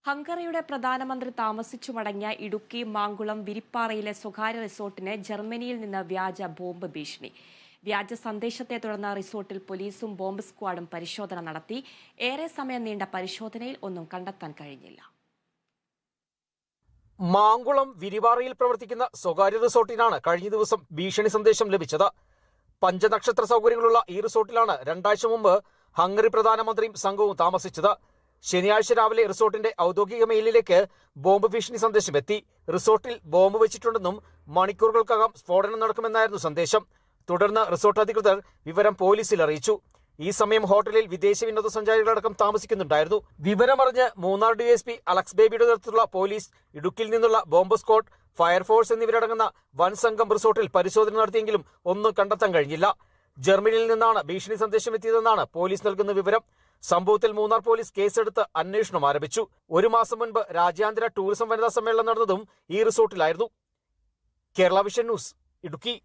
ഹംഗറിയുടെ പ്രധാനമന്ത്രി താമസിച്ചു മടങ്ങിയ ഇടുക്കി മാങ്കുളം വിരിപ്പാറയിലെ സ്വകാര്യ റിസോർട്ടിന് ജർമ്മനിയിൽ നിന്ന് വ്യാജ ബോംബ് ഭീഷണി. വ്യാജ സന്ദേശത്തെ തുടർന്ന് റിസോർട്ടിൽ പോലീസും ബോംബ് സ്ക്വാഡും പരിശോധന നടത്തി. ഏറെ സമയം നീണ്ട പരിശോധനയിൽ ഒന്നും കണ്ടെത്താൻ കഴിഞ്ഞില്ല. മാങ്കുളം വിരിവാറയിൽ പ്രവർത്തിക്കുന്ന സ്വകാര്യ റിസോർട്ടിനാണ് കഴിഞ്ഞ ദിവസം ഭീഷണി സന്ദേശം ലഭിച്ചത്. പഞ്ചനക്ഷത്ര സൗകര്യങ്ങളുള്ള ഈ റിസോർട്ടിലാണ് 2 ആഴ്ച മുമ്പ് ഹംഗറി പ്രധാനമന്ത്രിയും സംഘവും താമസിച്ചത്. ശനിയാഴ്ച രാവിലെ റിസോർട്ടിന്റെ ഔദ്യോഗിക മെയിലിലേക്ക് ബോംബ് ഭീഷണി സന്ദേശം എത്തി. റിസോർട്ടിൽ ബോംബ് വെച്ചിട്ടുണ്ടെന്നും മണിക്കൂറുകൾക്കകം സ്ഫോടനം നടക്കുമെന്നായിരുന്നു സന്ദേശം. തുടർന്ന് റിസോർട്ട് അധികൃതർ വിവരം പോലീസിൽ അറിയിച്ചു. ഈ സമയം ഹോട്ടലിൽ വിദേശ വിനോദസഞ്ചാരികളടക്കം താമസിക്കുന്നുണ്ടായിരുന്നു. വിവരമറിഞ്ഞ് മൂന്നാർ ഡിഎസ്പി അലക്സ് ബേബിയുടെ നേതൃത്വത്തിലുള്ള പോലീസ്, ഇടുക്കിയിൽ നിന്നുള്ള ബോംബ് സ്ക്വാഡ്, ഫയർഫോഴ്സ് എന്നിവരടങ്ങുന്ന വൻ സംഘം റിസോർട്ടിൽ പരിശോധന നടത്തിയെങ്കിലും ഒന്നും കണ്ടെത്താൻ കഴിഞ്ഞില്ല. ജർമ്മനിയിൽ നിന്നാണ് ഭീഷണി സന്ദേശം എത്തിയതെന്നാണ് പോലീസ് നൽകുന്ന വിവരം. സംഭവത്തിൽ മൂന്നാർ പോലീസ് കേസെടുത്ത് അന്വേഷണം ആരംഭിച്ചു. 1 മാസം മുൻപ് രാജ്യാന്തര ടൂറിസം വനിതാ സമ്മേളനം നടന്നതും ഈ റിസോർട്ടിലായിരുന്നു. Kerala vision news, Idukki.